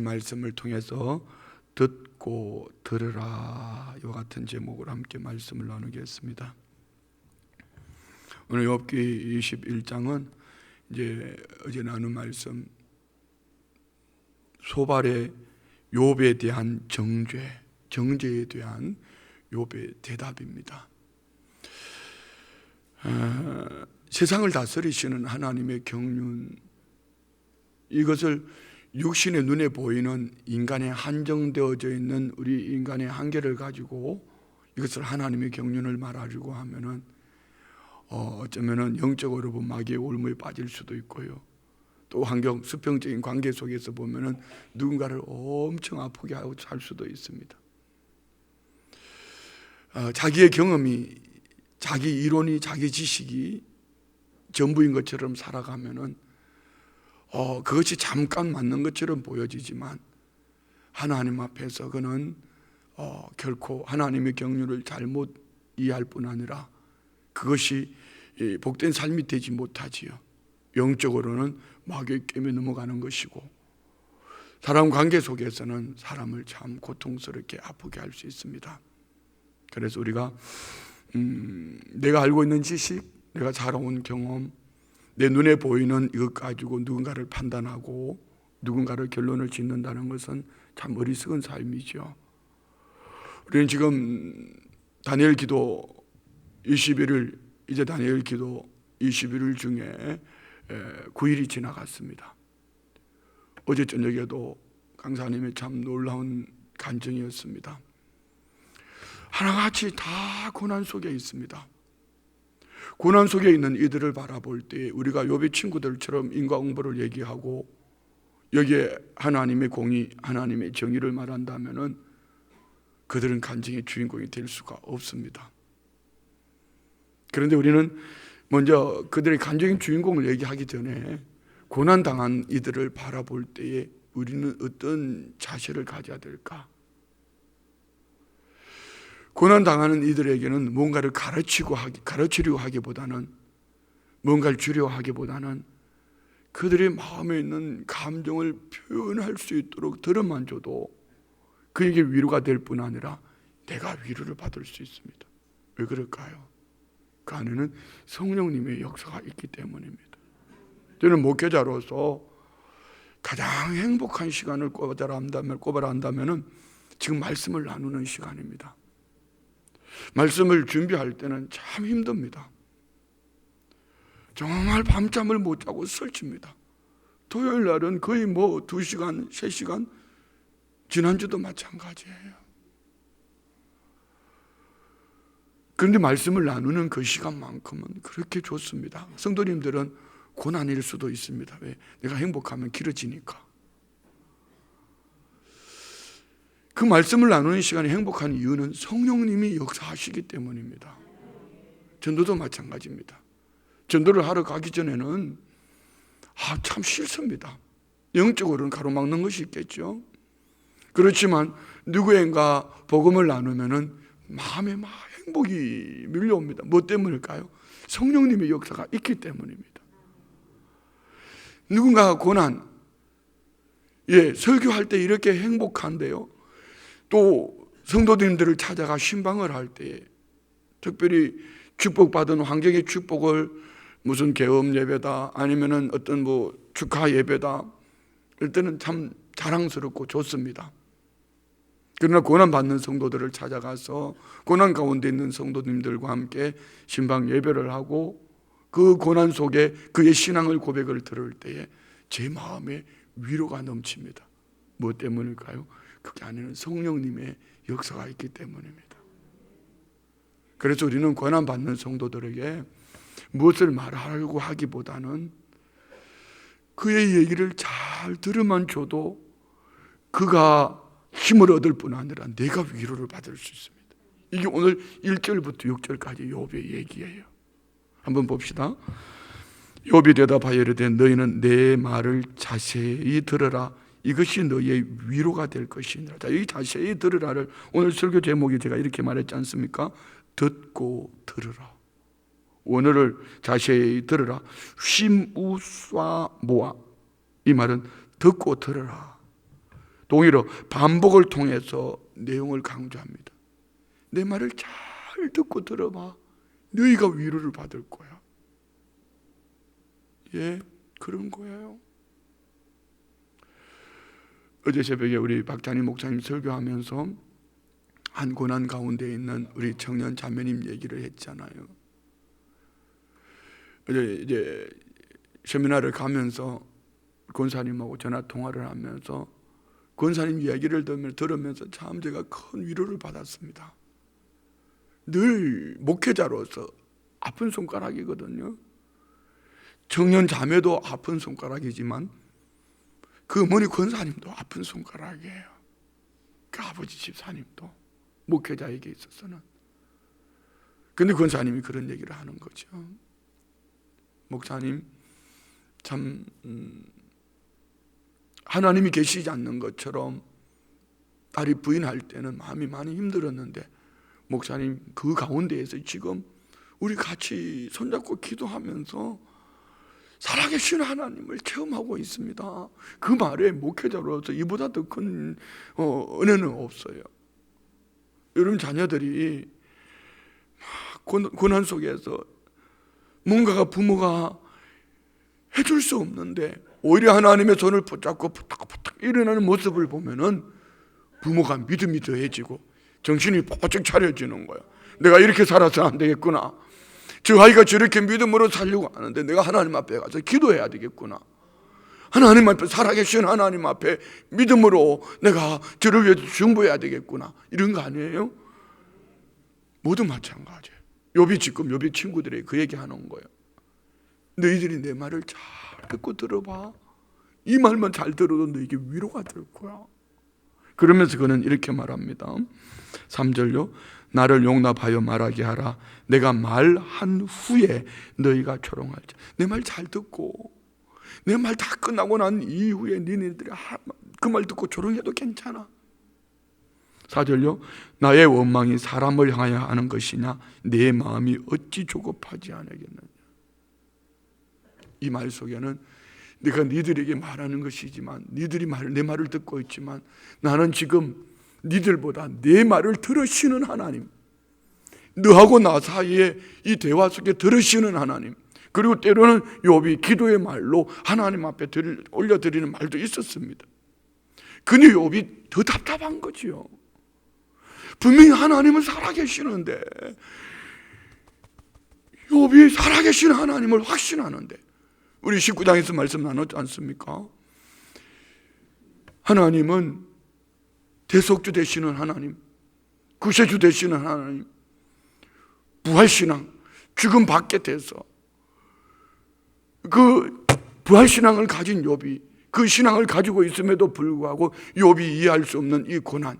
말씀을 통해서 듣고 들으라 이와 같은 제목으로 함께 말씀을 나누겠습니다. 오늘 욥기 21장은 이제 어제 나눈 말씀 소발의 욥에 대한 정죄에 대한 욥의 대답입니다. 세상을 다스리시는 하나님의 경륜, 이것을 육신의 눈에 보이는 인간의 한정되어져 있는 우리 인간의 한계를 가지고 이것을 하나님의 경륜을 말하려고 하면은 어쩌면은 영적으로 보면 마귀의 올무에 빠질 수도 있고요. 또 환경, 수평적인 관계 속에서 보면은 누군가를 엄청 아프게 하고 살 수도 있습니다. 자기의 경험이, 자기 이론이, 자기 지식이 전부인 것처럼 살아가면은 그것이 잠깐 맞는 것처럼 보여지지만 하나님 앞에서 그는 결코 하나님의 경륜을 잘못 이해할 뿐 아니라 그것이 복된 삶이 되지 못하지요. 영적으로는 마귀의 꿰매 넘어가는 것이고 사람 관계 속에서는 사람을 참 고통스럽게 아프게 할 수 있습니다. 그래서 우리가 내가 알고 있는 지식, 내가 살아온 경험, 내 눈에 보이는 이것 가지고 누군가를 판단하고 누군가를 결론을 짓는다는 것은 참 어리석은 삶이죠. 우리는 지금 다니엘 기도 21일, 이제 다니엘 기도 21일 중에 9일이 지나갔습니다. 어제 저녁에도 강사님의 참 놀라운 간증이었습니다. 하나같이 다 고난 속에 있습니다. 고난 속에 있는 이들을 바라볼 때 우리가 욥의 친구들처럼 인과응보를 얘기하고 여기에 하나님의 공의, 하나님의 정의를 말한다면은 그들은 간증의 주인공이 될 수가 없습니다. 그런데 우리는 먼저 그들의 간증의 주인공을 얘기하기 전에 고난당한 이들을 바라볼 때에 우리는 어떤 자세를 가져야 될까? 고난당하는 이들에게는 뭔가를 가르치려고 하기보다는, 뭔가를 주려고 하기보다는 그들의 마음에 있는 감정을 표현할 수 있도록 들어만 줘도 그에게 위로가 될 뿐 아니라 내가 위로를 받을 수 있습니다. 왜 그럴까요? 그 안에는 성령님의 역사가 있기 때문입니다. 저는 목회자로서 가장 행복한 시간을 꼽아라 한다면 지금 말씀을 나누는 시간입니다. 말씀을 준비할 때는 참 힘듭니다. 정말 밤잠을 못 자고 설칩니다. 토요일 날은 거의 2시간, 3시간, 지난주도 마찬가지예요. 그런데 말씀을 나누는 그 시간만큼은 그렇게 좋습니다. 성도님들은 고난일 수도 있습니다. 왜? 내가 행복하면 길어지니까. 그 말씀을 나누는 시간에 행복한 이유는 성령님이 역사하시기 때문입니다. 전도도 마찬가지입니다. 전도를 하러 가기 전에는 참 싫습니다. 영적으로는 가로막는 것이 있겠죠. 그렇지만 누구인가 복음을 나누면은 마음에 막 행복이 밀려옵니다. 뭐 때문일까요? 성령님의 역사가 있기 때문입니다. 누군가가 고난, 설교할 때 이렇게 행복한데요. 또 성도님들을 찾아가 신방을 할 때 특별히 축복받은 환경의 축복을 무슨 개업 예배다 아니면은 어떤 축하 예배다 이럴 때는 참 자랑스럽고 좋습니다. 그러나 고난받는 성도들을 찾아가서 고난 가운데 있는 성도님들과 함께 신방 예배를 하고 그 고난 속에 그의 신앙을 고백을 들을 때에 제 마음에 위로가 넘칩니다. 뭐 때문일까요? 그게 안에는 성령님의 역사가 있기 때문입니다. 그래서 우리는 고난받는 성도들에게 무엇을 말하려고 하기보다는 그의 얘기를 잘 들으면 줘도 그가 힘을 얻을 뿐 아니라 내가 위로를 받을 수 있습니다. 이게 오늘 1절부터 6절까지 욥의 얘기예요. 한번 봅시다. 욥이 대답하여 이르되 너희는 내 말을 자세히 들으라. 이것이 너의 위로가 될 것이니라. 자, 이 자세히 들으라를 오늘 설교 제목이 제가 이렇게 말했지 않습니까? 듣고 들으라. 원어를 자세히 들으라. 쉼우쏴 모아. 이 말은 듣고 들으라. 동의로 반복을 통해서 내용을 강조합니다. 내 말을 잘 듣고 들어봐. 너희가 위로를 받을 거야. 예, 그런 거예요. 어제 새벽에 우리 박찬희 목사님 설교하면서 한 고난 가운데 있는 우리 청년 자매님 얘기를 했잖아요. 어제 이제 세미나를 가면서 권사님하고 전화 통화를 하면서 권사님 이야기를 들으면서 참 제가 큰 위로를 받았습니다. 늘 목회자로서 아픈 손가락이거든요. 청년 자매도 아픈 손가락이지만 그 어머니 권사님도 아픈 손가락이에요. 그 아버지 집사님도 목회자에게 있어서는. 근데 권사님이 그런 얘기를 하는 거죠. 목사님 참 하나님이 계시지 않는 것처럼 딸이 부인할 때는 마음이 많이 힘들었는데 목사님 그 가운데에서 지금 우리 같이 손잡고 기도하면서 살아계신 하나님을 체험하고 있습니다. 그 말에 목회자로서 이보다 더 큰 은혜는 없어요. 여러분 자녀들이 고난 속에서 뭔가가 부모가 해줄 수 없는데 오히려 하나님의 손을 붙잡고 부탁부탁 일어나는 모습을 보면은 부모가 믿음이 더해지고 정신이 바짝 차려지는 거야. 내가 이렇게 살아서 안 되겠구나. 저 아이가 저렇게 믿음으로 살려고 하는데 내가 하나님 앞에 가서 기도해야 되겠구나. 하나님 앞에 살아계신 하나님 앞에 믿음으로 내가 저를 위해서 중보해야 되겠구나. 이런 거 아니에요? 모두 마찬가지예요. 욥이 지금 욥이 친구들에게 그 얘기하는 거예요. 너희들이 내 말을 잘 듣고 들어봐. 이 말만 잘 들어도 너에게 위로가 될 거야. 그러면서 그는 이렇게 말합니다. 3절요. 나를 용납하여 말하게 하라. 내가 말한 후에 너희가 조롱할지. 내 말 잘 듣고 내 말 다 끝나고 난 이후에 니네들이 그 말 듣고 조롱해도 괜찮아. 4절요. 나의 원망이 사람을 향하여 하는 것이냐 내 마음이 어찌 조급하지 않겠느냐. 이 말 속에는 내가 니들에게 말하는 것이지만 니들이 내 말을 듣고 있지만 나는 지금 니들보다 내 말을 들으시는 하나님, 너하고 나 사이에 이 대화 속에 들으시는 하나님, 그리고 때로는 욥이 기도의 말로 하나님 앞에 올려드리는 말도 있었습니다. 근데 욥이 더 답답한 거지요. 분명히 하나님은 살아계시는데 욥이 살아계신 하나님을 확신하는데 우리 19장에서 말씀 나눴지 않습니까? 하나님은 대속주 되시는 하나님, 구세주 되시는 하나님, 부활신앙, 죽음 밖에 돼서 그 부활신앙을 가진 욥이 그 신앙을 가지고 있음에도 불구하고 욥이 이해할 수 없는 이 고난,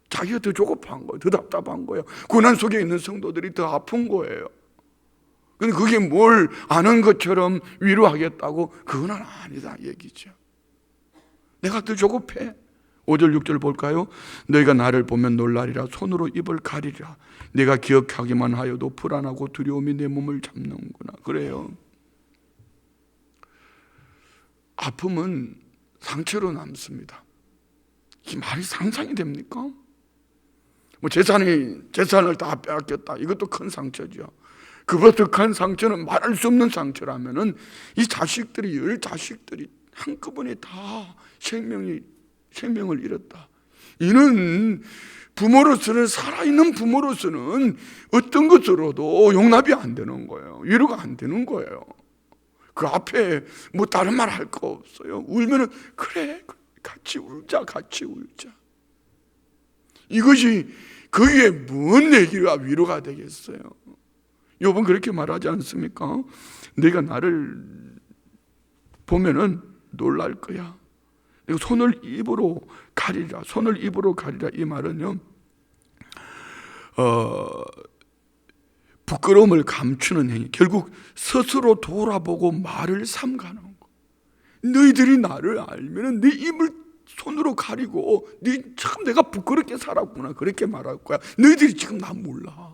자기가 더 조급한 거예요. 더 답답한 거예요. 고난 속에 있는 성도들이 더 아픈 거예요. 근데 그게 뭘 아는 것처럼 위로하겠다고? 그건 아니다 얘기죠. 내가 더 조급해. 5절 6절 볼까요? 너희가 나를 보면 놀라리라. 손으로 입을 가리라. 내가 기억하기만 하여도 불안하고 두려움이 내 몸을 잡는구나. 그래요. 아픔은 상처로 남습니다. 이 말이 상상이 됩니까? 뭐 재산을 다 빼앗겼다. 이것도 큰 상처죠. 그보다 더 큰 상처는 말할 수 없는 상처라면은 이 자식들이 열 자식들이 한꺼번에 다 생명을 잃었다. 이는 부모로서는 살아있는 부모로서는 어떤 것으로도 용납이 안 되는 거예요. 위로가 안 되는 거예요. 그 앞에 뭐 다른 말 할 거 없어요. 울면은 그래 같이 울자. 이것이 거기에 뭔 얘기가 위로가 되겠어요. 욥은 그렇게 말하지 않습니까? 내가 나를 보면은 놀랄 거야. 내가 손을 입으로 가리라. 이 말은요, 부끄러움을 감추는 행위. 결국 스스로 돌아보고 말을 삼가는 거. 너희들이 나를 알면은 네 입을 손으로 가리고 참 내가 부끄럽게 살았구나 그렇게 말할 거야. 너희들이 지금 나 몰라.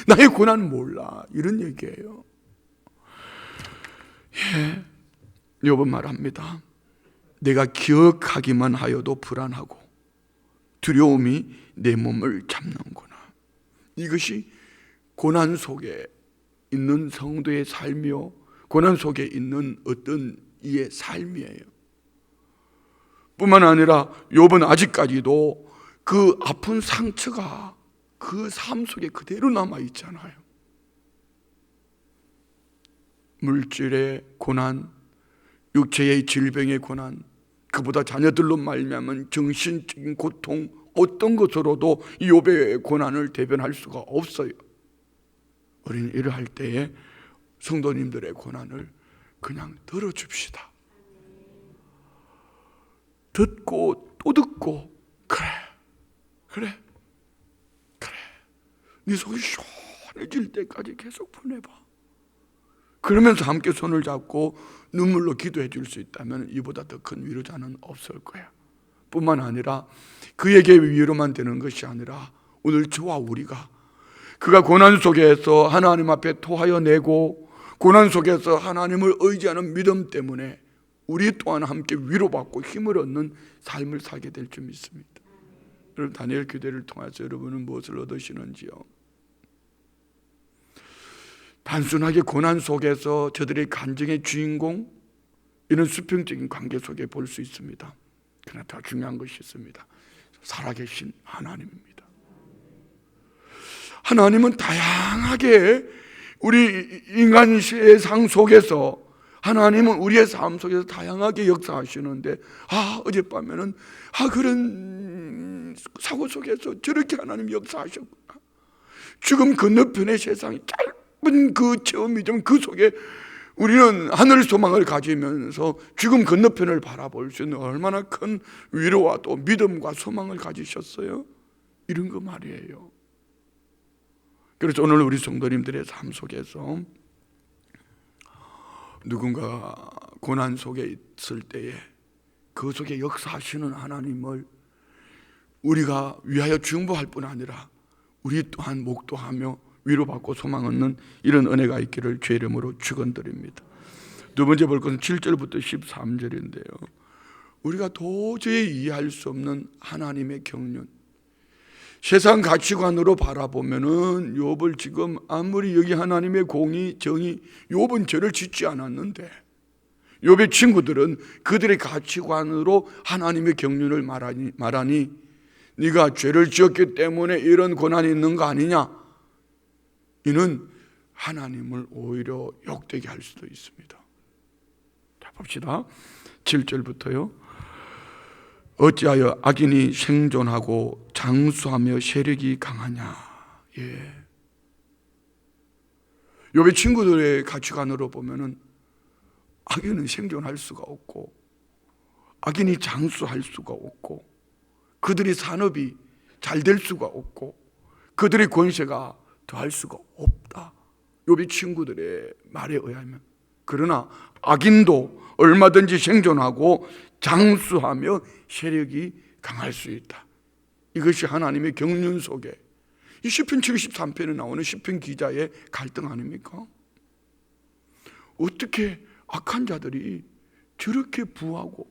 나의 고난 몰라. 이런 얘기예요. 예, 욥은 말합니다. 내가 기억하기만 하여도 불안하고 두려움이 내 몸을 잡는구나. 이것이 고난 속에 있는 성도의 삶이요, 고난 속에 있는 어떤 이의 삶이에요. 뿐만 아니라 욥은 아직까지도 그 아픈 상처가 그 삶 속에 그대로 남아 있잖아요. 물질의 고난, 육체의 질병의 고난, 그보다 자녀들로 말미암은 정신적인 고통, 어떤 것으로도 이 욥의 고난을 대변할 수가 없어요. 우리는 이러할 때에 성도님들의 고난을 그냥 들어줍시다. 듣고 또 듣고, 그래 네 속이 시원해질 때까지 계속 보내봐. 그러면서 함께 손을 잡고 눈물로 기도해 줄 수 있다면 이보다 더 큰 위로자는 없을 거야. 뿐만 아니라 그에게 위로만 되는 것이 아니라 오늘 저와 우리가 그가 고난 속에서 하나님 앞에 토하여 내고 고난 속에서 하나님을 의지하는 믿음 때문에 우리 또한 함께 위로받고 힘을 얻는 삶을 살게 될 줄 믿습니다. 여러분, 다니엘 교대를 통해서 여러분은 무엇을 얻으시는지요? 단순하게 고난 속에서 저들의 간증의 주인공, 이런 수평적인 관계 속에 볼 수 있습니다. 그러나 더 중요한 것이 있습니다. 살아계신 하나님입니다. 하나님은 다양하게 우리 인간 세상 속에서, 하나님은 우리의 삶 속에서 다양하게 역사하시는데, 어젯밤에는 그런 사고 속에서 저렇게 하나님 역사하셨구나. 죽음 건너편의 세상이 짧은 그 체험이지만 그 속에 우리는 하늘 소망을 가지면서 죽음 건너편을 바라볼 수 있는 얼마나 큰 위로와 또 믿음과 소망을 가지셨어요. 이런 거 말이에요. 그래서 오늘 우리 성도님들의 삶 속에서 누군가 고난 속에 있을 때에 그 속에 역사하시는 하나님을 우리가 위하여 중보할 뿐 아니라 우리 또한 목도하며 위로받고 소망 얻는 이런 은혜가 있기를 주의 이름으로 축원드립니다. 두 번째 볼 것은 7절부터 13절인데요. 우리가 도저히 이해할 수 없는 하나님의 경륜. 세상 가치관으로 바라보면은 욥을 지금 아무리 여기 하나님의 공의, 정의, 욥은 죄를 짓지 않았는데 욥의 친구들은 그들의 가치관으로 하나님의 경륜을 말하니 네가 죄를 지었기 때문에 이런 고난이 있는 거 아니냐? 이는 하나님을 오히려 욕되게 할 수도 있습니다. 자, 봅시다. 7절부터요. 어찌하여 악인이 생존하고 장수하며 세력이 강하냐? 욥의 친구들의 가치관으로 보면은 악인은 생존할 수가 없고 악인이 장수할 수가 없고 그들의 산업이 잘 될 수가 없고 그들의 권세가 더할 수가 없다. 욥의 친구들의 말에 의하면. 그러나 악인도 얼마든지 생존하고 장수하며 세력이 강할 수 있다. 이것이 하나님의 경륜 속에 이 시편 73편에 나오는 시편 기자의 갈등 아닙니까? 어떻게 악한 자들이 저렇게 부하고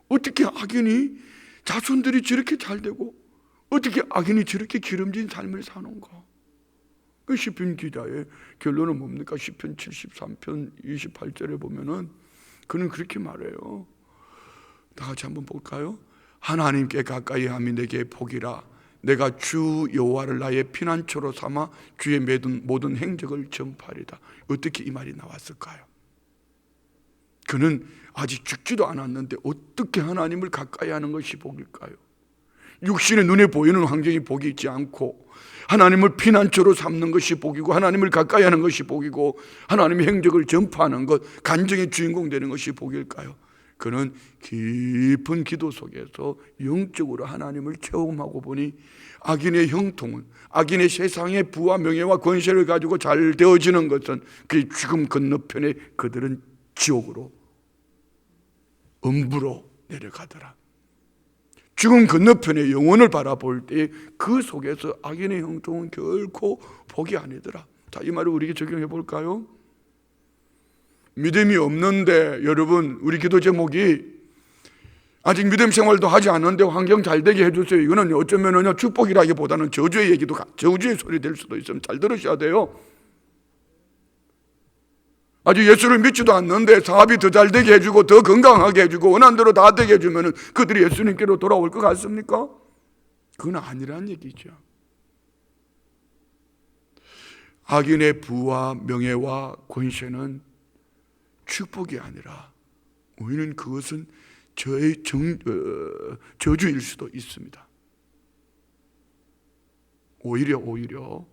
어떻게 악인이 자손들이 저렇게 잘 되고 어떻게 악인이 저렇게 기름진 삶을 사는가? 그 시편 기자의 결론은 뭡니까? 시편 73편 28절에 보면은 그는 그렇게 말해요. 다 같이 한번 볼까요? 하나님께 가까이 함이 내게 복이라. 내가 주 여호와를 나의 피난처로 삼아 주의 모든 행적을 전파하리다. 어떻게 이 말이 나왔을까요? 그는 아직 죽지도 않았는데 어떻게 하나님을 가까이 하는 것이 복일까요? 육신의 눈에 보이는 환경이 복이 있지 않고 하나님을 피난처로 삼는 것이 복이고 하나님을 가까이 하는 것이 복이고 하나님의 행적을 전파하는 것, 간증의 주인공 되는 것이 복일까요? 그는 깊은 기도 속에서 영적으로 하나님을 체험하고 보니 악인의 형통은, 악인의 세상의 부와 명예와 권세를 가지고 잘 되어지는 것은 그 죽음 건너편에 그들은 지옥으로, 음부로 내려가더라. 죽음 건너편의 영혼을 바라볼 때 그 속에서 악인의 형통은 결코 복이 아니더라. 자, 이 말을 우리에게 적용해 볼까요? 믿음이 없는데 여러분, 우리 기도 제목이 아직 믿음 생활도 하지 않는데 환경 잘 되게 해주세요. 이거는 어쩌면은요 축복이라기보다는 저주의 얘기도, 저주의 소리 될 수도 있으면 잘 들으셔야 돼요. 아직 예수를 믿지도 않는데 사업이 더 잘 되게 해주고 더 건강하게 해주고 원하는 대로 다 되게 해주면은 그들이 예수님께로 돌아올 것 같습니까? 그건 아니란 얘기죠. 악인의 부와 명예와 권세는 축복이 아니라 오히려 그것은 저주일 수도 있습니다. 오히려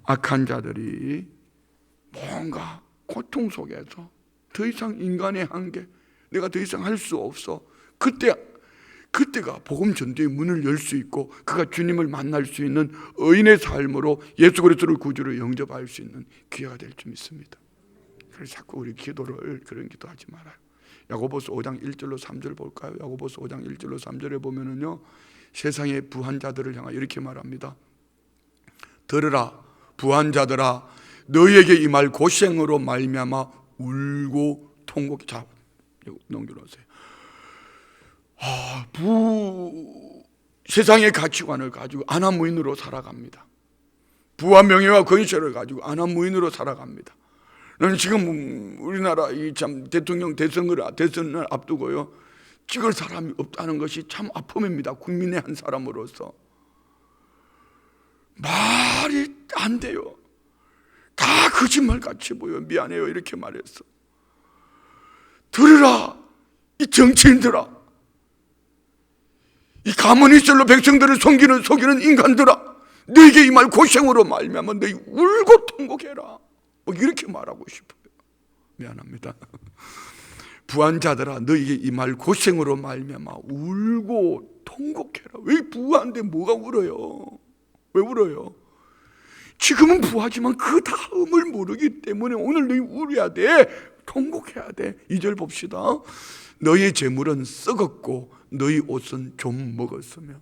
악한 자들이 뭔가 고통 속에서 더 이상 인간의 한계, 내가 더 이상 할 수 없어. 그때가 복음 전도의 문을 열 수 있고 그가 주님을 만날 수 있는 의인의 삶으로 예수 그리스도를 구주로 영접할 수 있는 기회가 될 줄 믿습니다. 그래서 자꾸 우리 기도를 그런 기도하지 말아요. 야고보서 5장 1절로 3절 볼까요? 야고보서 5장 1절로 3절에 보면은요, 세상의 부한 자들을 향하여 이렇게 말합니다. 들으라, 부한 자들아, 너희에게 임할 고생으로 말미암아 울고 통곡. 자, 넘겨놓으세요. 세상의 가치관을 가지고 안하무인으로 살아갑니다. 부와 명예와 권세를 가지고 안하무인으로 살아갑니다. 나는 지금 우리나라 참 대통령 대선을 앞두고요, 찍을 사람이 없다는 것이 참 아픔입니다. 국민의 한 사람으로서 말이 안 돼요. 다 거짓말같이 보여. 미안해요 이렇게 말했어. 들으라 이 정치인들아, 이 가문이슬로 백성들을 속이는 인간들아, 너에게 이 말 고생으로 말미암아 너희 울고 통곡해라. 이렇게 말하고 싶어요. 미안합니다. 부한 자들아, 너에게 이 말 고생으로 말미암아 울고 통곡해라. 왜 부한데 뭐가 울어요? 왜 울어요? 지금은 부하지만 그 다음을 모르기 때문에 오늘 너희 울어야 돼. 통곡해야 돼. 2절 봅시다. 너희 재물은 썩었고 너희 옷은 좀 먹었으며.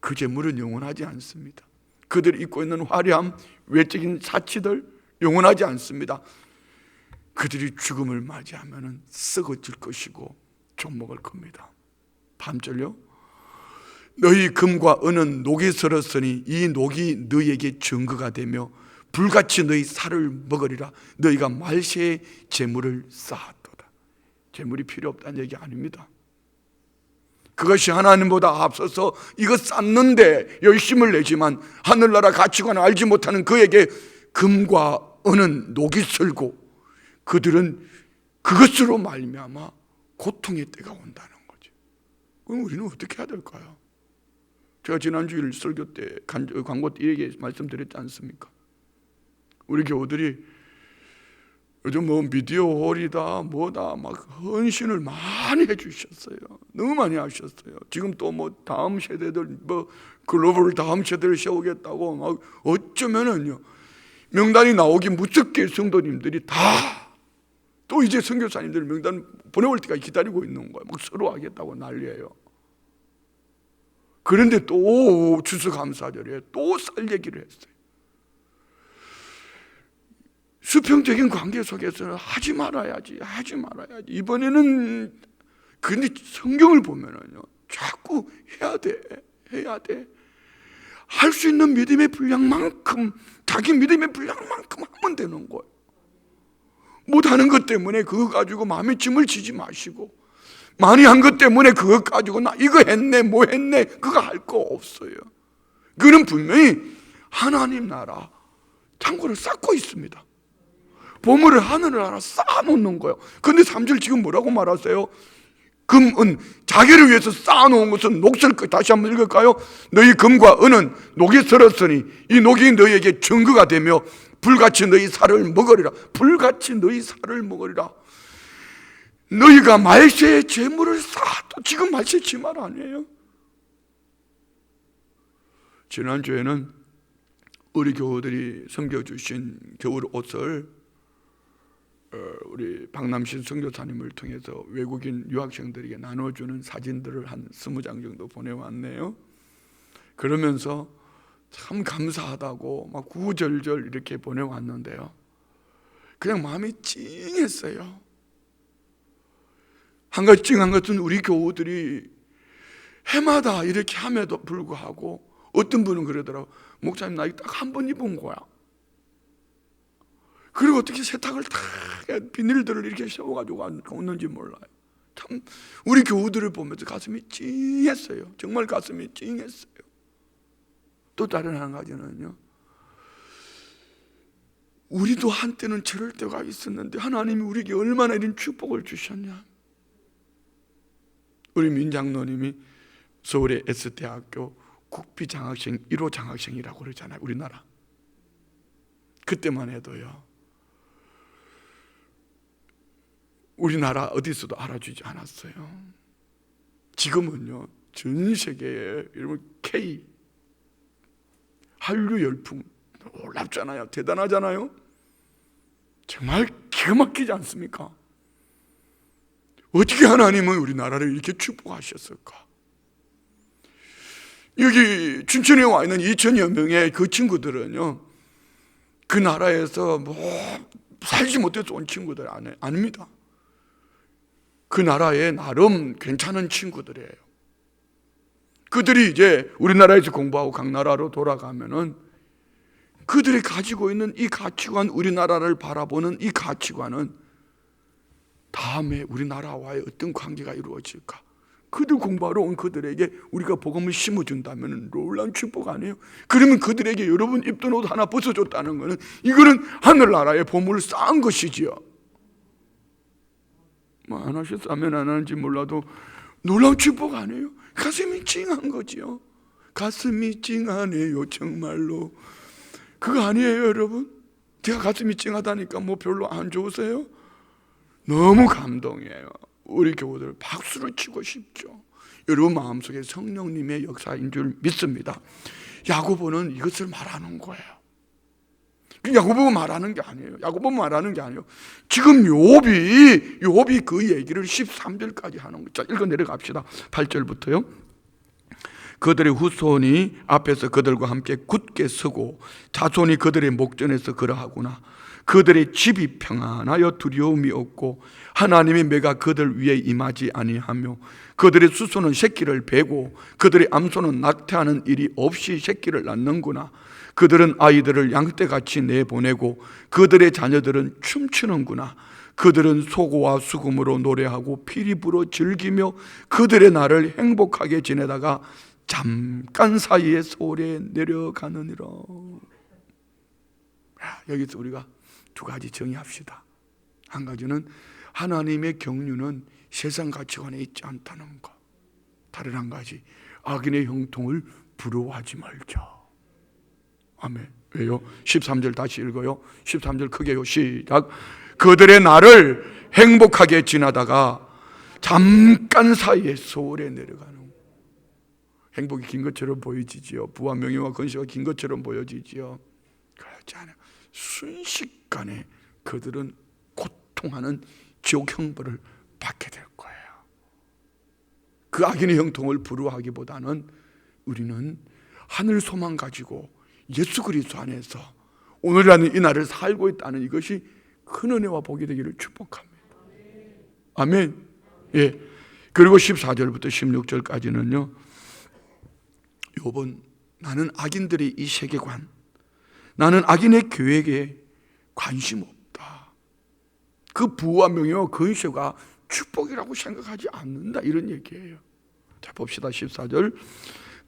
그 재물은 영원하지 않습니다. 그들이 입고 있는 화려함, 외적인 사치들 영원하지 않습니다. 그들이 죽음을 맞이하면 썩어질 것이고 좀 먹을 겁니다. 다음 절요. 너희 금과 은은 녹이 슬었으니 이 녹이 너희에게 증거가 되며 불같이 너희 살을 먹으리라. 너희가 말세에 재물을 쌓았도다. 재물이 필요 없다는 얘기 아닙니다. 그것이 하나님보다 앞서서 이거 쌓는데 열심을 내지만 하늘나라 가치관을 알지 못하는 그에게 금과 은은 녹이 슬고 그들은 그것으로 말미암아 고통의 때가 온다는 거죠. 그럼 우리는 어떻게 해야 될까요? 제가 지난주일 설교 때 광고 때 이렇게 말씀드렸지 않습니까? 우리 교우들이 요즘 미디어 홀이다 뭐다 막 헌신을 많이 해주셨어요. 너무 많이 하셨어요. 지금 또 다음 세대들 글로벌 다음 세대를 세우겠다고 막 어쩌면은요 명단이 나오기 무섭게 성도님들이 다 또 이제 선교사님들 명단 보내올 때까지 기다리고 있는 거예요. 막 서로 하겠다고 난리예요. 그런데 또 추수감사절에 또 쌀 얘기를 했어요. 수평적인 관계 속에서는 하지 말아야지. 이번에는 근데 성경을 보면은요 자꾸 해야 돼. 할 수 있는 믿음의 분량만큼, 자기 믿음의 분량만큼 하면 되는 거예요. 못하는 것 때문에 그거 가지고 마음에 짐을 지지 마시고, 많이 한 것 때문에 그거 가지고 나 이거 했네 뭐 했네 그거 할 거 없어요. 그는 분명히 하나님 나라 창고를 쌓고 있습니다. 보물을 하늘나라 쌓아놓는 거예요. 그런데 3절 지금 뭐라고 말하세요? 금은 자기를 위해서 쌓아놓은 것은 녹슬 것. 다시 한번 읽을까요? 너희 금과 은은 녹이 슬었으니 이 녹이 너희에게 증거가 되며 불같이 너희 살을 먹으리라. 불같이 너희 살을 먹으리라. 너희가 말세에 재물을 쌓아도, 지금 말세 지말 아니에요? 지난주에는 우리 교우들이 섬겨주신 겨울 옷을 우리 박남신 선교사님을 통해서 외국인 유학생들에게 나눠주는 사진들을 한 20장 정도 보내왔네요. 그러면서 참 감사하다고 막 구구절절 이렇게 보내왔는데요, 그냥 마음이 찡했어요. 한 가지 찡한 것은 우리 교우들이 해마다 이렇게 함에도 불구하고 어떤 분은 그러더라고. 목사님, 나 이거 딱 한 번 입은 거야. 그리고 어떻게 세탁을 다 비닐들을 이렇게 세워가지고 오는지 몰라요. 참 우리 교우들을 보면서 가슴이 찡했어요. 정말 가슴이 찡했어요. 또 다른 한 가지는요, 우리도 한때는 저럴 때가 있었는데 하나님이 우리에게 얼마나 이런 축복을 주셨냐. 우리 민장로님이 서울의 S대학교 국비장학생 1호 장학생이라고 그러잖아요. 우리나라. 그때만 해도요, 우리나라 어디서도 알아주지 않았어요. 지금은요, 전 세계에 여러분 K 한류 열풍 놀랍잖아요. 대단하잖아요. 정말 기가 막히지 않습니까? 어떻게 하나님은 우리나라를 이렇게 축복하셨을까? 여기 춘천에 와 있는 2천여 명의 그 친구들은요, 그 나라에서 살지 못해서 온 친구들 아닙니다. 그 나라에 나름 괜찮은 친구들이에요. 그들이 이제 우리나라에서 공부하고 각 나라로 돌아가면은 그들이 가지고 있는 이 가치관, 우리나라를 바라보는 이 가치관은 다음에 우리나라와의 어떤 관계가 이루어질까? 그들 공부하러 온 그들에게 우리가 복음을 심어준다면 놀라운 축복 아니에요? 그러면 그들에게 여러분 입던 옷 하나 벗어줬다는 것은 이거는 하늘나라의 보물을 쌓은 것이지요. 안 하셨다면 안 하는지 몰라도 놀라운 축복 아니에요? 가슴이 찡한 거지요. 가슴이 찡하네요, 정말로. 그거 아니에요, 여러분? 제가 가슴이 찡하다니까 뭐 별로 안 좋으세요? 너무 감동이에요. 우리 교우들 박수를 치고 싶죠. 여러분 마음속에 성령님의 역사인 줄 믿습니다. 야고보는 이것을 말하는 거예요. 야고보가 말하는 게 아니에요. 야고보 말하는 게 아니에요. 지금 욥이 그 얘기를 13절까지 하는 거죠. 자, 읽어 내려갑시다. 8절부터요. 그들의 후손이 앞에서 그들과 함께 굳게 서고 자손이 그들의 목전에서 그러하구나. 그들의 집이 평안하여 두려움이 없고 하나님의 매가 그들 위에 임하지 아니하며 그들의 수소는 새끼를 베고 그들의 암소는 낙태하는 일이 없이 새끼를 낳는구나. 그들은 아이들을 양떼같이 내보내고 그들의 자녀들은 춤추는구나. 그들은 소고와 수금으로 노래하고 피리 불어 즐기며 그들의 날을 행복하게 지내다가 잠깐 사이에 서울에 내려가느니라. 여기서 우리가 두 가지 정의합시다. 한 가지는 하나님의 경륜은 세상 가치관에 있지 않다는 것. 다른 한 가지, 악인의 형통을 부러워하지 말자. 아멘. 왜요? 13절 다시 읽어요. 13절 크게요. 시작. 그들의 날을 행복하게 지나다가 잠깐 사이에 서울에 내려가는. 행복이 긴 것처럼 보여지지요. 부와 명예와 건세가 긴 것처럼 보여지지요. 그렇지 않아요. 순식간에 그들은 고통하는 지옥 형벌을 받게 될 거예요. 그 악인의 형통을 부러워하기보다는 우리는 하늘 소망 가지고 예수 그리스도 안에서 오늘이라는 이 날을 살고 있다는 이것이 큰 은혜와 복이 되기를 축복합니다. 아멘. 예. 그리고 14절부터 16절까지는요. 욥은 나는 악인들의 이 세계관, 나는 악인의 계획에 관심 없다. 그 부와 명예와 건세가 축복이라고 생각하지 않는다. 이런 얘기예요. 자, 봅시다. 14절.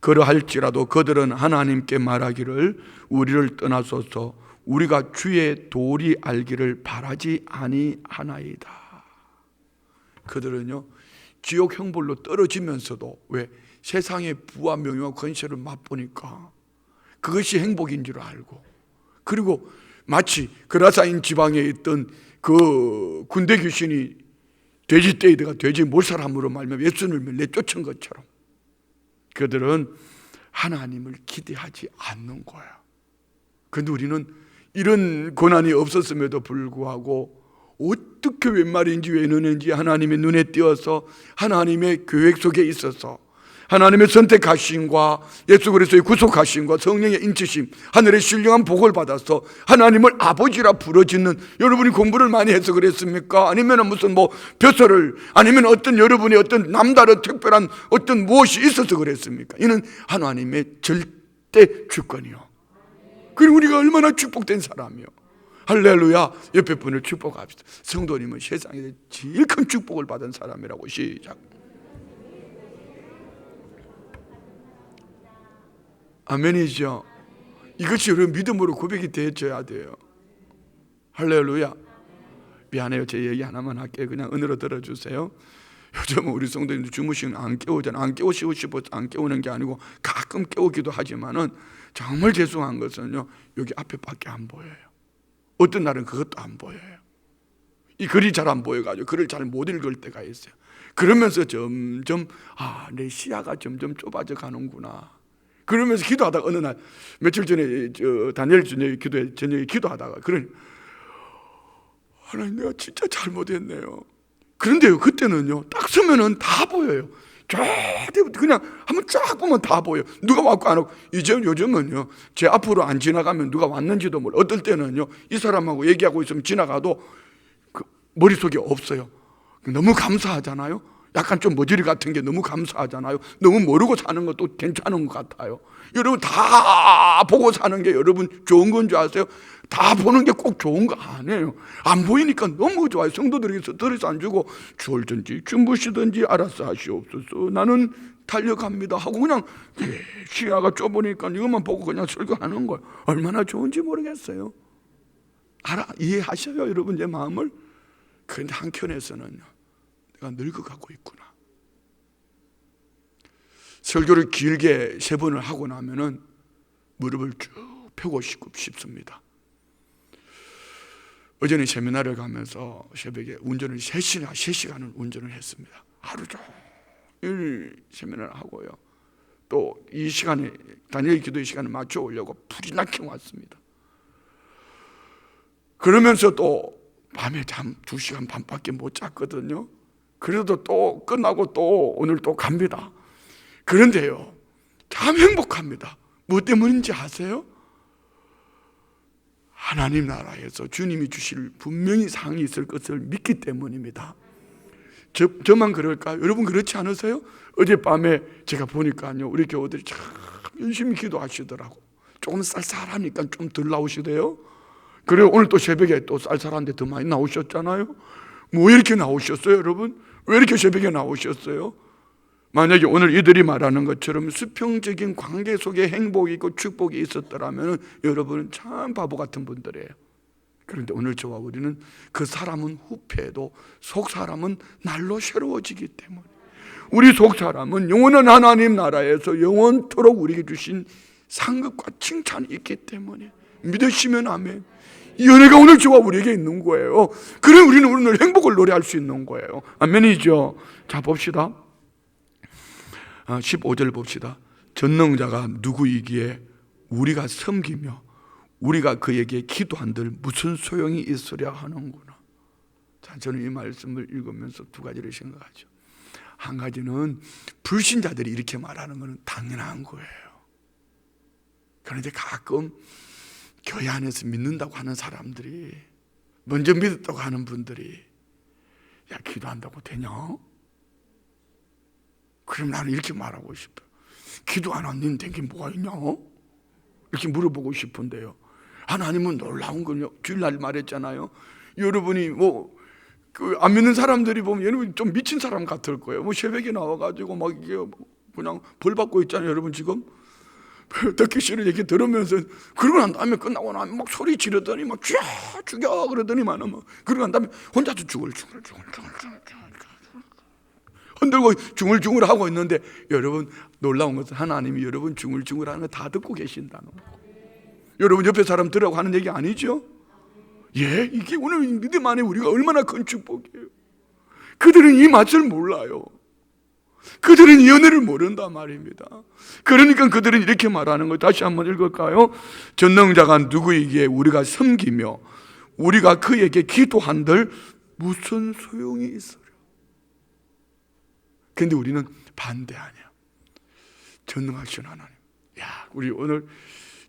그러할지라도 그들은 하나님께 말하기를 우리를 떠나소서 우리가 주의 도리 알기를 바라지 아니하나이다. 그들은요 지옥 형벌로 떨어지면서도 왜 세상의 부와 명예와 건세를 맛보니까 그것이 행복인 줄 알고, 그리고 마치 그라사인 지방에 있던 그 군대 귀신이 돼지떼이드가 돼지 몰살함으로 말미암아 예수님을 내쫓은 것처럼 그들은 하나님을 기대하지 않는 거야. 그런데 우리는 이런 고난이 없었음에도 불구하고 어떻게 웬 말인지 왜 이러는지 하나님의 눈에 띄어서 하나님의 계획 속에 있어서 하나님의 선택하심과 예수 그리스도의 구속하심과 성령의 인치심, 하늘의 신령한 복을 받아서 하나님을 아버지라 부르짖는, 여러분이 공부를 많이 해서 그랬습니까? 아니면 무슨 벼슬을, 아니면 어떤 여러분의 어떤 남다른 특별한 어떤 무엇이 있어서 그랬습니까? 이는 하나님의 절대 주권이요. 그리고 우리가 얼마나 축복된 사람이요. 할렐루야. 옆에 분을 축복합시다. 성도님은 세상에서 제일 큰 축복을 받은 사람이라고. 시작. 아멘이죠. 이것이 여러분 믿음으로 고백이 되어져야 돼요. 할렐루야. 미안해요. 제 얘기 하나만 할게요. 그냥 은혜로 들어주세요. 요즘은 우리 성도님들 주무시면 안 깨우잖아요. 안 깨우시고 싶어서 안 깨우는 게 아니고 가끔 깨우기도 하지만은 정말 죄송한 것은요, 여기 앞에밖에 안 보여요. 어떤 날은 그것도 안 보여요. 이 글이 잘 안 보여가지고 글을 잘 못 읽을 때가 있어요. 그러면서 점점 내 시야가 점점 좁아져 가는구나. 그러면서 기도하다가 어느 날 며칠 전에 다니엘 저녁에 기도하다가 그러니 하나님, 내가 진짜 잘못했네요. 그런데요, 그때는요 딱 서면은 다 보여요. 그냥 한번 쫙 보면 다 보여. 누가 왔고 안 왔고. 요즘은요 제 앞으로 안 지나가면 누가 왔는지도 몰라. 어떨 때는요 이 사람하고 얘기하고 있으면 지나가도 그 머릿속에 없어요. 너무 감사하잖아요. 약간 좀 머저리 같은 게 너무 감사하잖아요. 너무 모르고 사는 것도 괜찮은 것 같아요. 여러분 다 보고 사는 게 여러분 좋은 건 줄 아세요? 다 보는 게 꼭 좋은 거 아니에요. 안 보이니까 너무 좋아요. 성도들에게 스트레스 안 주고 주얼든지 주무시든지 알아서 하시옵소서. 나는 달려갑니다 하고 그냥 시야가 좁으니까 이것만 보고 그냥 설교하는 거예요. 얼마나 좋은지 모르겠어요. 이해하셔요 여러분 제 마음을? 그런데 한켠에서는요, 내가 늙어가고 있구나. 설교를 길게 3번을 하고 나면은 무릎을 쭉 펴고 싶습니다. 어제는 세미나를 가면서 새벽에 운전을 3시간을 운전을 했습니다. 하루 종일 세미나를 하고요. 또 이 시간에 다니엘 기도의 시간을 맞춰 오려고 불이 나게 왔습니다. 그러면서 또 밤에 잠 2시간 반밖에 못 잤거든요. 그래도 또 끝나고 또 오늘 또 갑니다. 그런데요 참 행복합니다. 뭐 때문인지 아세요? 하나님 나라에서 주님이 주실 분명히 상이 있을 것을 믿기 때문입니다. 저만 그럴까요? 여러분 그렇지 않으세요? 어젯밤에 제가 보니까요 우리 교우들이 참 열심히 기도하시더라고. 조금 쌀쌀하니까 좀 덜 나오시대요. 그래요. 오늘 또 새벽에 또 쌀쌀한데 더 많이 나오셨잖아요. 뭐 이렇게 나오셨어요 여러분? 왜 이렇게 새벽에 나오셨어요? 만약에 오늘 이들이 말하는 것처럼 수평적인 관계 속에 행복이 있고 축복이 있었더라면 여러분은 참 바보 같은 분들이에요. 그런데 오늘 저와 우리는 그 사람은 후패해도 속 사람은 날로 새로워지기 때문에, 우리 속 사람은 영원한 하나님 나라에서 영원토록 우리에게 주신 상급과 칭찬이 있기 때문에 믿으시면 아멘. 이 은혜가 오늘 저와 우리에게 있는 거예요. 그래 우리는 오늘 행복을 노래할 수 있는 거예요. 아멘이죠. 자 봅시다. 15절 봅시다. 전능자가 누구이기에 우리가 섬기며 우리가 그에게 기도한들 무슨 소용이 있으랴 하는구나. 자, 저는 이 말씀을 읽으면서 2가지를 생각하죠. 한 가지는 불신자들이 이렇게 말하는 것은 당연한 거예요. 그런데 가끔 교회 안에서 믿는다고 하는 사람들이, 먼저 믿었다고 하는 분들이 야 기도한다고 되냐? 그럼 나는 이렇게 말하고 싶어요. 기도 안 하는 게 뭐가 있냐? 이렇게 물어보고 싶은데요. 하나님은 놀라운 건요. 주일날 말했잖아요. 여러분이 안 믿는 사람들이 보면 여러분 좀 미친 사람 같을 거예요. 새벽에 나와가지고 막 이게 그냥 벌 받고 있잖아요. 여러분 지금 듣기 싫은 얘기 들으면서 그러고 난 다음에 끝나고 나면 막 소리 지르더니 막 죽여 그러더니만 막 그러고 난 다음에 혼자서 죽을 흔들고 중얼중얼 하고 있는데, 여러분 놀라운 것은 하나님이 여러분 중얼중얼 하는 거 다 듣고 계신다는 거. 여러분 옆에 사람 들으라고 하는 얘기 아니죠? 예, 이게 오늘 믿음 안에 우리가 얼마나 큰 축복이에요. 그들은 이 맛을 몰라요. 그들은 이 은혜를 모른단 말입니다. 그러니까 그들은 이렇게 말하는 거예요. 다시 한번 읽을까요? 전능자가 누구이기에 우리가 섬기며 우리가 그에게 기도한들 무슨 소용이 있으랴. 그런데 우리는 반대 아니야. 전능하신 하나님. 야, 우리 오늘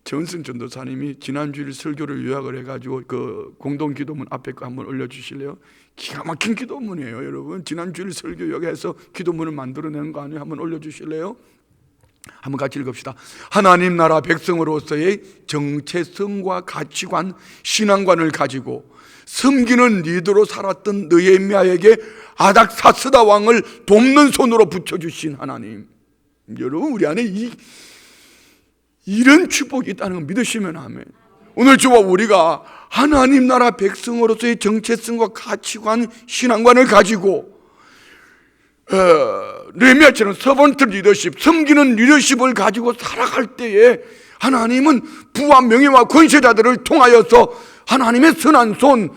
정승 전도사님이 지난주일 설교를 요약을 해가지고 그 공동기도문 앞에 거 한번 올려주실래요? 기가 막힌 기도문이에요, 여러분. 지난주일 설교 요약해서 기도문을 만들어내는 거 아니에요? 한번 올려주실래요? 한번 같이 읽읍시다. 하나님 나라 백성으로서의 정체성과 가치관, 신앙관을 가지고 섬기는 리더로 살았던 느헤미야에게 아닥사스다 왕을 돕는 손으로 붙여주신 하나님. 여러분, 우리 안에 이런 축복이 있다는 걸 믿으시면 아멘. 오늘 저와 우리가 하나님 나라 백성으로서의 정체성과 가치관, 신앙관을 가지고 느헤미야처럼 서번트 리더십, 섬기는 리더십을 가지고 살아갈 때에 하나님은 부와 명예와 권세자들을 통하여서 하나님의 선한 손,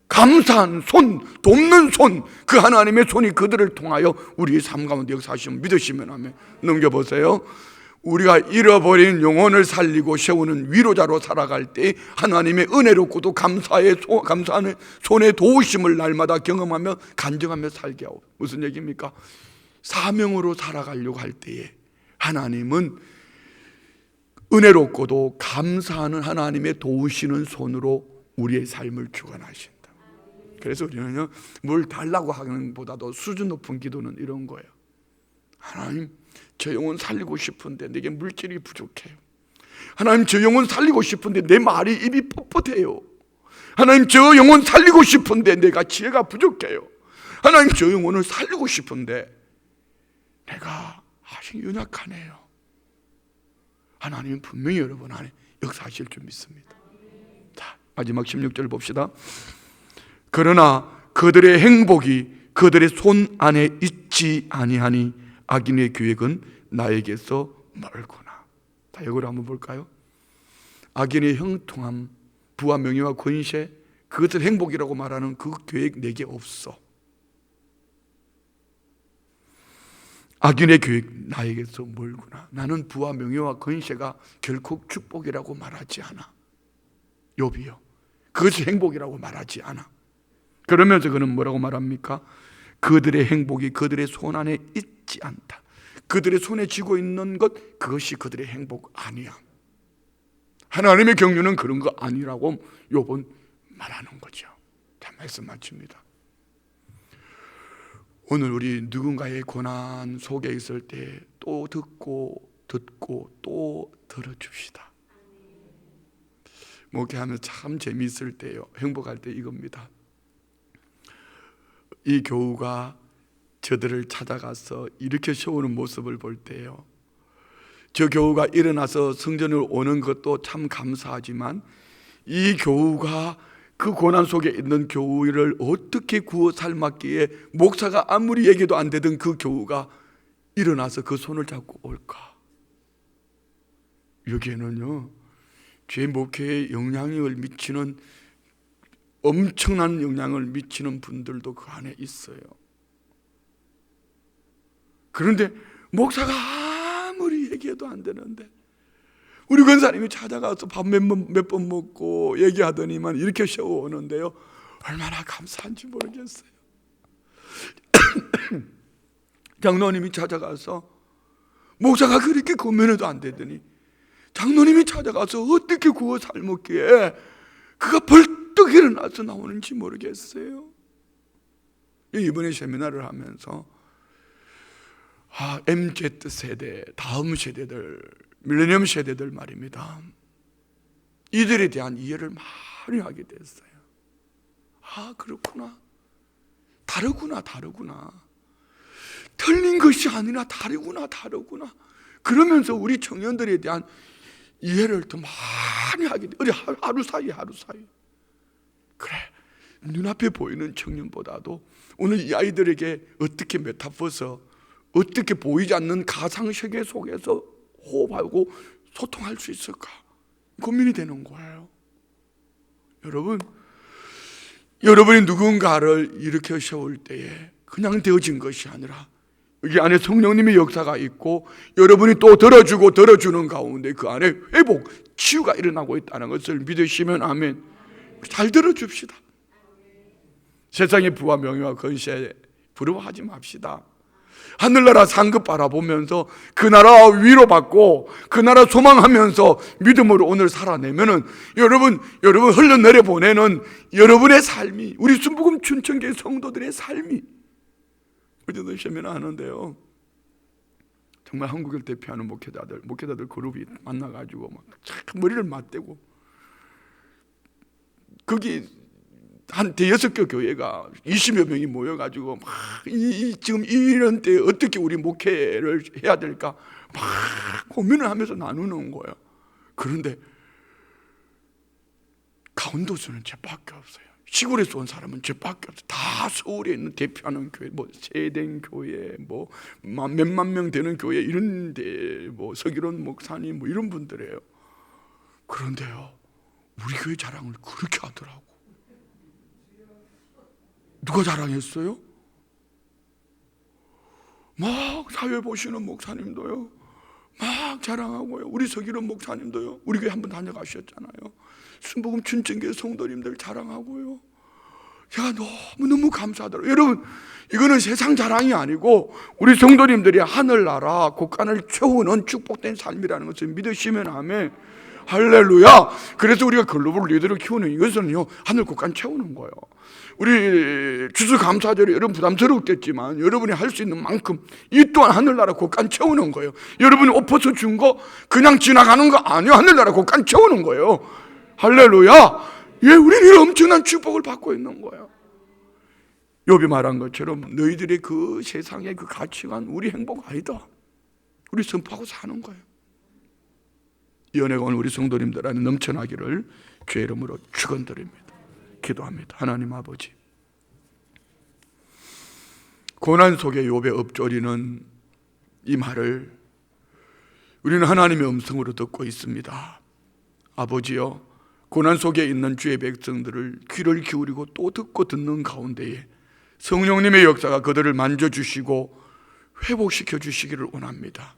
감사한 손, 돕는 손, 그 하나님의 손이 그들을 통하여 우리의 삶 가운데 역사하시면 믿으시면 하면 넘겨보세요. 우리가 잃어버린 영혼을 살리고 세우는 위로자로 살아갈 때 하나님의 은혜롭고도 감사한 손의 도우심을 날마다 경험하며 간증하며 살게 하고, 무슨 얘기입니까? 사명으로 살아가려고 할 때에 하나님은 은혜롭고도 감사하는 하나님의 도우시는 손으로 우리의 삶을 주관하신다. 그래서 우리는요, 뭘 달라고 하는 것보다도 수준 높은 기도는 이런 거예요. 하나님, 저 영혼 살리고 싶은데 내게 물질이 부족해요. 하나님, 저 영혼 살리고 싶은데 내 말이 입이 뻣뻣해요. 하나님, 저 영혼 살리고 싶은데 내가 지혜가 부족해요. 하나님, 저 영혼을 살리고 싶은데 내가 아직 연약하네요. 하나님은 분명히 여러분 안에 역사하실 줄 믿습니다. 자, 마지막 16절 봅시다. 그러나 그들의 행복이 그들의 손 안에 있지 아니하니 악인의 계획은 나에게서 멀구나. 자, 이걸 한번 볼까요? 악인의 형통함, 부와 명예와 권세, 그것을 행복이라고 말하는 그 계획 내게 없어. 악인의 계획 나에게서 멀구나. 나는 부와 명예와 권세가 결코 축복이라고 말하지 않아. 욥이요, 그것이 행복이라고 말하지 않아. 그러면서 그는 뭐라고 말합니까? 그들의 행복이 그들의 손 안에 있지 않다. 그들의 손에 쥐고 있는 것, 그것이 그들의 행복 아니야. 하나님의 경륜은 그런 거 아니라고 욥은 말하는 거죠. 자, 말씀 마칩니다. 오늘 우리 누군가의 고난 속에 있을 때 또 듣고 또 들어줍시다. 목회하면 참 재미있을 때요, 행복할 때 이겁니다. 이 교우가 저들을 찾아가서 이렇게 세우는 모습을 볼 때요, 저 교우가 일어나서 성전을 오는 것도 참 감사하지만 이 교우가 그 고난 속에 있는 교우를 어떻게 구워 삶았기에 목사가 아무리 얘기도 안 되던 그 교우가 일어나서 그 손을 잡고 올까? 여기에는요, 제 목회에 영향력을 미치는, 엄청난 영향을 미치는 분들도 그 안에 있어요. 그런데 목사가 아무리 얘기해도 안 되는데 우리 권사님이 찾아가서 밥 몇 번 먹고 얘기하더니만 이렇게 세워오는데요, 얼마나 감사한지 모르겠어요. 장로님이 찾아가서 목사가 그렇게 고면해도 안 되더니 장로님이 찾아가서 어떻게 구워 삶았기에 그가 벌떡 일어나서 나오는지 모르겠어요. 이번에 세미나를 하면서 MZ세대, 다음 세대들, 밀레니엄 세대들 말입니다. 이들에 대한 이해를 많이 하게 됐어요. 그렇구나. 다르구나. 틀린 것이 아니라 다르구나. 그러면서 우리 청년들에 대한 이해를 더 많이 하게 돼. 하루 사이. 그래, 눈앞에 보이는 청년보다도 오늘 이 아이들에게 어떻게 메타버서, 어떻게 보이지 않는 가상세계 속에서 호흡하고 소통할 수 있을까 고민이 되는 거예요. 여러분이 누군가를 일으켜 세울 때에 그냥 되어진 것이 아니라 여기 안에 성령님의 역사가 있고 여러분이 또 들어주는 가운데 그 안에 회복, 치유가 일어나고 있다는 것을 믿으시면 아멘. 잘 들어줍시다. 세상의 부와 명예와 권세 부러워하지 맙시다. 하늘나라 상급 바라보면서 그 나라 위로받고 그 나라 소망하면서 믿음으로 오늘 살아내면은 여러분 흘러내려 보내는 여러분의 삶이, 우리 순복음 춘천교회 성도들의 삶이 어제도 세미나 하는데요, 정말 한국을 대표하는 목회자들 그룹이 만나가지고 막 머리를 맞대고, 거기 한 대여섯 개 교회가 20여 명이 모여가지고 막 지금 이런 때 어떻게 우리 목회를 해야 될까 막 고민을 하면서 나누는 거예요. 그런데 강원도에서는 저밖에 없어요. 시골에서 온 사람은 저밖에 없어요. 다 서울에 있는 대표하는 교회, 뭐 세된 교회, 뭐 몇만 명 되는 교회 이런데, 뭐 서기론 목사님 뭐 이런 분들이에요. 그런데요, 우리 교회 자랑을 그렇게 하더라고. 누가 자랑했어요? 막 사회 보시는 목사님도요, 막 자랑하고요. 우리 서기론 목사님도요, 우리 교회 한번 다녀가셨잖아요. 순복음 춘천교회 성도님들 자랑하고요. 제가 너무너무 감사하더라고요. 여러분, 이거는 세상 자랑이 아니고 우리 성도님들이 하늘나라 곳간을 채우는 축복된 삶이라는 것을 믿으시면 아멘. 할렐루야. 그래서 우리가 글로벌 리더를 키우는 이것은요, 하늘 곳간 채우는 거예요. 우리 추수감사절에 여러분 부담스럽겠지만 여러분이 할 수 있는 만큼 이 또한 하늘나라 곳간 채우는 거예요. 여러분이 오퍼서 준 거 그냥 지나가는 거 아니에요. 하늘나라 곳간 채우는 거예요. 할렐루야. 예, 우리는 엄청난 축복을 받고 있는 거예요. 욥이 말한 것처럼 너희들의 그 세상의 그 가치관 우리 행복 아니다. 우리 선포하고 사는 거예요. 이 은혜가 오늘 우리 성도님들 안에 넘쳐나기를 주의 이름으로 축원드립니다. 기도합니다. 하나님 아버지, 고난 속에 욥의 읊조리는 이 말을 우리는 하나님의 음성으로 듣고 있습니다. 아버지여, 고난 속에 있는 주의 백성들을 귀를 기울이고 또 듣고 듣는 가운데에 성령님의 역사가 그들을 만져주시고 회복시켜 주시기를 원합니다.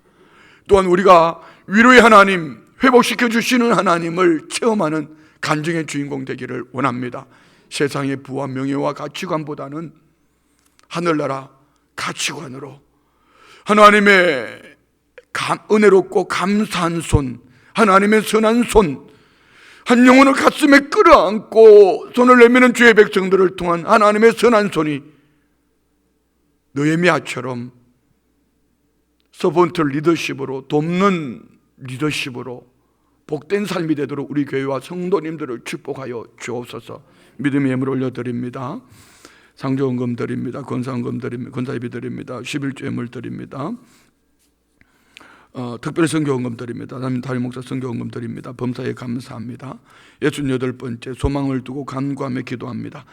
또한 우리가 위로의 하나님, 회복시켜 주시는 하나님을 체험하는 간증의 주인공 되기를 원합니다. 세상의 부와 명예와 가치관보다는 하늘나라 가치관으로 하나님의 은혜롭고 감사한 손, 하나님의 선한 손, 한 영혼을 가슴에 끌어안고 손을 내미는 주의 백성들을 통한 하나님의 선한 손이 느헤미야처럼 서번트 리더십으로, 돕는 리더십으로 복된 삶이 되도록 우리 교회와 성도님들을 축복하여 주옵소서. 믿음의 예물 올려드립니다. 상조헌금 드립니다. 권사헌금 드립니다. 권사예비 드립니다. 11조 예물 드립니다. 특별 선교헌금 드립니다. 담임 목사 선교헌금 드립니다. 범사에 감사합니다. 68번째 소망을 두고 간구하며 기도합니다.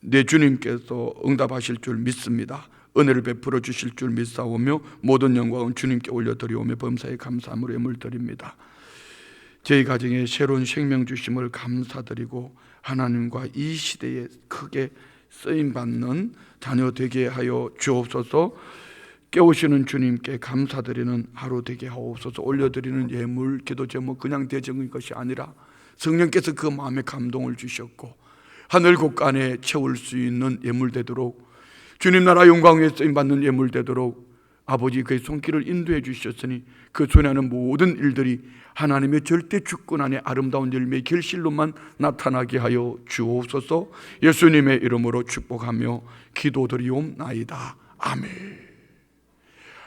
내 주님께서 응답하실 줄 믿습니다. 은혜를 베풀어 주실 줄 믿사오며 모든 영광은 주님께 올려드리오며 범사에 감사함으로 예물 드립니다. 저희 가정에 새로운 생명 주심을 감사드리고 하나님과 이 시대에 크게 쓰임받는 자녀 되게 하여 주옵소서. 깨우시는 주님께 감사드리는 하루 되게 하옵소서. 올려드리는 예물, 기도 제목 그냥 대적인 것이 아니라 성령께서 그 마음에 감동을 주셨고 하늘 곳간에 채울 수 있는 예물 되도록, 주님 나라 영광에 쓰임받는 예물 되도록 아버지 그의 손길을 인도해 주셨으니 그 손에 하는 모든 일들이 하나님의 절대 주권 안에 아름다운 열매의 결실로만 나타나게 하여 주옵소서. 예수님의 이름으로 축복하며 기도드리옵나이다. 아멘.